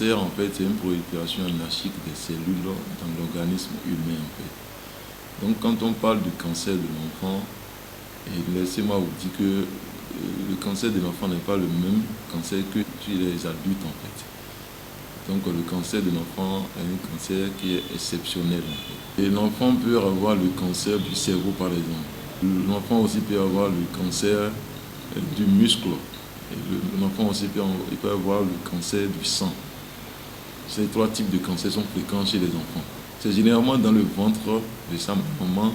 cancer, en fait, c'est une prolifération anarchique des cellules dans l'organisme humain, en fait. Donc, quand on parle du cancer de l'enfant, et laissez-moi vous dire que le cancer de l'enfant n'est pas le même cancer que chez les adultes, en fait. Donc, le cancer de l'enfant est un cancer qui est exceptionnel, en fait. Et l'enfant peut avoir le cancer du cerveau, par exemple. L'enfant aussi peut avoir le cancer du muscle. L'enfant aussi peut avoir le cancer du sang. Ces trois types de cancers sont fréquents chez les enfants. C'est généralement dans le ventre de sa maman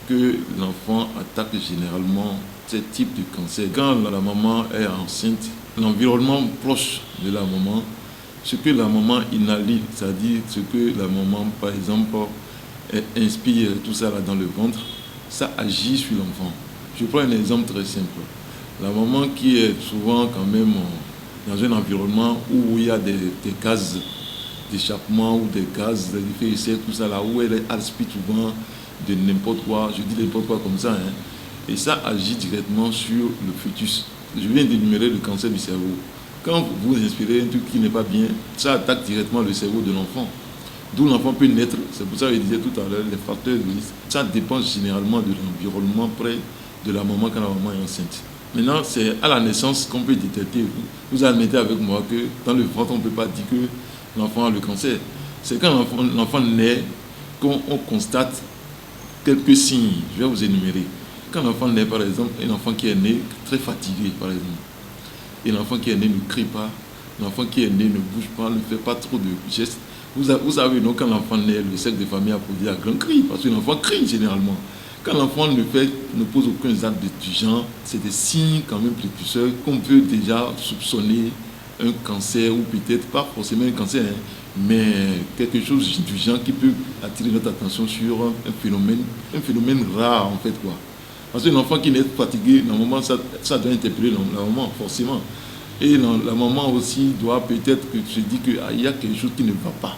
que l'enfant attaque généralement ces types de cancers. Quand la maman est enceinte, l'environnement proche de la maman, ce que la maman inhale, c'est-à-dire ce que la maman, par exemple, inspire, tout ça là dans le ventre, ça agit sur l'enfant. Je prends un exemple très simple. La maman qui est souvent quand même dans un environnement où il y a des gaz d'échappement ou des gaz d'effet de serre, tout ça là, où elle aspire souvent de n'importe quoi, je dis n'importe quoi comme ça, et ça agit directement sur le fœtus. Je viens d'énumérer le cancer du cerveau. Quand vous inspirez un truc qui n'est pas bien, ça attaque directement le cerveau de l'enfant. D'où l'enfant peut naître. C'est pour ça que je disais tout à l'heure, les facteurs de risque, ça dépend généralement de l'environnement près de la maman quand la maman est enceinte. Maintenant, c'est à la naissance qu'on peut détecter. Vous admettez avec moi que dans le ventre, on ne peut pas dire que l'enfant a le cancer. C'est quand l'enfant naît qu'on constate quelques signes. Je vais vous énumérer. Quand l'enfant naît, par exemple, un enfant qui est né très fatigué, par exemple, et l'enfant qui est né ne crie pas, l'enfant qui est né ne bouge pas, ne fait pas trop de gestes. Vous savez, non, quand l'enfant naît, le cercle de famille applaudit à grand cri, parce que l'enfant crie généralement. Quand l'enfant ne pose aucun acte du genre, c'est des signes quand même précurseurs qu'on peut déjà soupçonner un cancer, ou peut-être pas forcément un cancer, mais quelque chose du genre qui peut attirer notre attention sur un phénomène rare en fait, quoi. Parce qu'un enfant qui naît fatigué, normalement ça doit interpeller la maman forcément. Et la maman aussi doit peut-être se dire qu'il y a quelque chose qui ne va pas.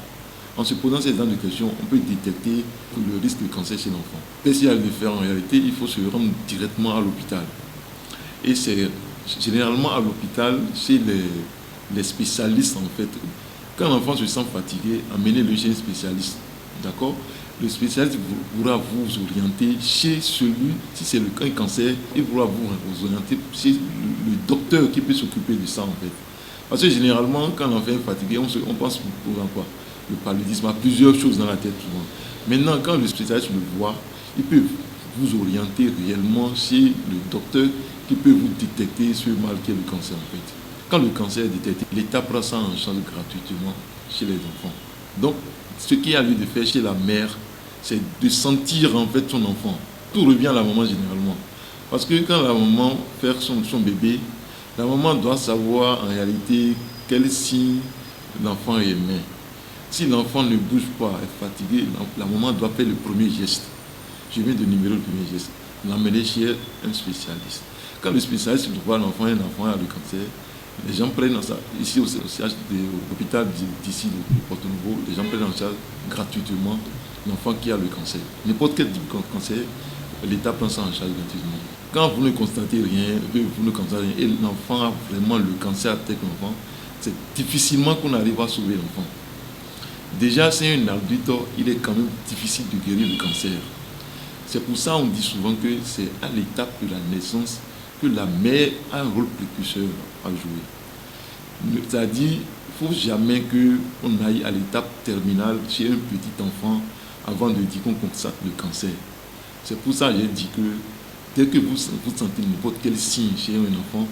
En se posant ces genres de questions, on peut détecter le risque de cancer chez l'enfant. Qu'est-ce qu'il y a à le faire en réalité? Il faut se rendre directement à l'hôpital. Et c'est généralement à l'hôpital, chez les spécialistes en fait. Quand l'enfant se sent fatigué, amenez-le chez un spécialiste. D'accord? Le spécialiste pourra vous orienter chez celui, si c'est le cas de cancer, il pourra vous orienter chez le docteur qui peut s'occuper de ça en fait. Parce que généralement, quand l'enfant est fatigué, on pense pour quoi? Le paludisme a plusieurs choses dans la tête souvent. Maintenant, quand le spécialiste le voit, il peut vous orienter réellement chez le docteur qui peut vous détecter ce mal qu'est le cancer en fait. Quand le cancer est détecté, l'État prend ça en charge gratuitement chez les enfants. Donc, ce qu'il y a lieu de faire chez la mère, c'est de sentir en fait son enfant. Tout revient à la maman généralement. Parce que quand la maman fait son bébé, la maman doit savoir en réalité quel signe l'enfant émet. Si l'enfant ne bouge pas, est fatigué, la maman doit faire le premier geste. Je viens de numérer le premier geste. L'emmener chez un spécialiste. Quand le spécialiste voit l'enfant, un enfant a le cancer, les gens prennent en charge, ici au CH de l'hôpital d'ici de Porto-Novo, les gens prennent en charge gratuitement l'enfant qui a le cancer. N'importe quel type de cancer, l'État prend ça en charge gratuitement. Quand vous ne constatez rien, et l'enfant a vraiment le cancer à tête l'enfant, c'est difficilement qu'on arrive à sauver l'enfant. Déjà, c'est un adulte, il est quand même difficile de guérir le cancer. C'est pour ça qu'on dit souvent que c'est à l'étape de la naissance que la mère a un rôle précurseur à jouer. C'est-à-dire, il ne faut jamais qu'on aille à l'étape terminale chez un petit enfant avant de dire qu'on constate le cancer. C'est pour ça que j'ai dit que dès que vous sentez n'importe quel signe chez un enfant,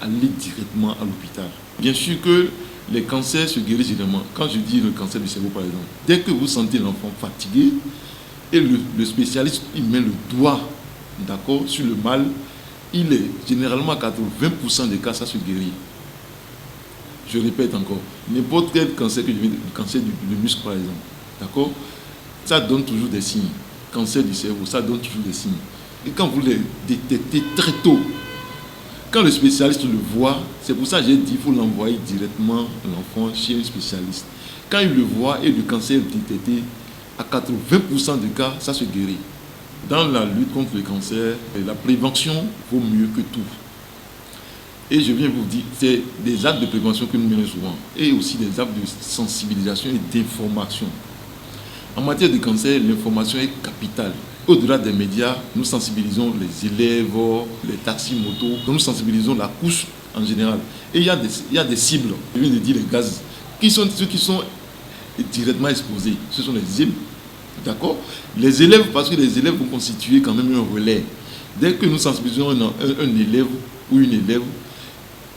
allez directement à l'hôpital. Bien sûr que les cancers se guérissent généralement. Quand je dis le cancer du cerveau par exemple, dès que vous sentez l'enfant fatigué, et le spécialiste il met le doigt, d'accord, sur le mal, il est généralement à 80% des cas, ça se guérit. Je répète encore, n'importe quel cancer que je viens de, le cancer du muscle par exemple, d'accord, ça donne toujours des signes. Cancer du cerveau, ça donne toujours des signes. Et quand vous les détectez très tôt, quand le spécialiste le voit, c'est pour ça que j'ai dit qu'il faut l'envoyer directement l'enfant chez un spécialiste. Quand il le voit et le cancer est détecté, à 80% des cas, ça se guérit. Dans la lutte contre le cancer, la prévention vaut mieux que tout. Et je viens vous dire, c'est des actes de prévention que nous menons souvent, et aussi des actes de sensibilisation et d'information. En matière de cancer, l'information est capitale. Au-delà des médias, nous sensibilisons les élèves, les taxis-motos, nous sensibilisons la couche en général. Et il y a des cibles, je viens de dire les gaz, qui sont ceux qui sont directement exposés. Ce sont les cibles, d'accord? Les élèves, parce que les élèves vont constituer quand même un relais. Dès que nous sensibilisons un élève ou une élève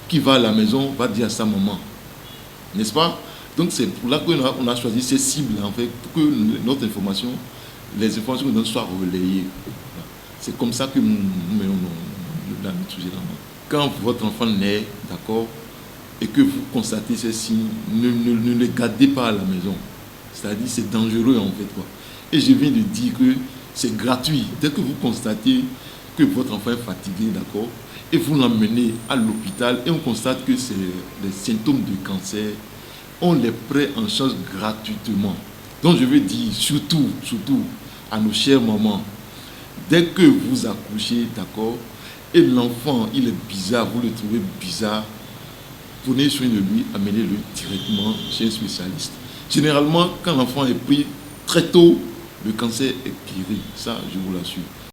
qui va à la maison, va dire à sa maman, n'est-ce pas? Donc c'est pour là qu'on a choisi ces cibles, en fait, pour que notre information, les informations que nous donnons soient relayées. C'est comme ça que nous menons la sujet là. Quand votre enfant naît, d'accord, et que vous constatez ces signes, ne les gardez pas à la maison. C'est-à-dire c'est dangereux en fait, quoi. Et je viens de dire que c'est gratuit. Dès que vous constatez que votre enfant est fatigué, d'accord, et vous l'emmenez à l'hôpital et on constate que c'est des symptômes de cancer, on les prend en charge gratuitement. Donc je veux dire, surtout à nos chères mamans, dès que vous accouchez, d'accord, et l'enfant, il est bizarre, vous le trouvez bizarre, prenez soin de lui, amenez-le directement chez un spécialiste. Généralement, quand l'enfant est pris très tôt, le cancer est guéri. Ça, je vous l'assure.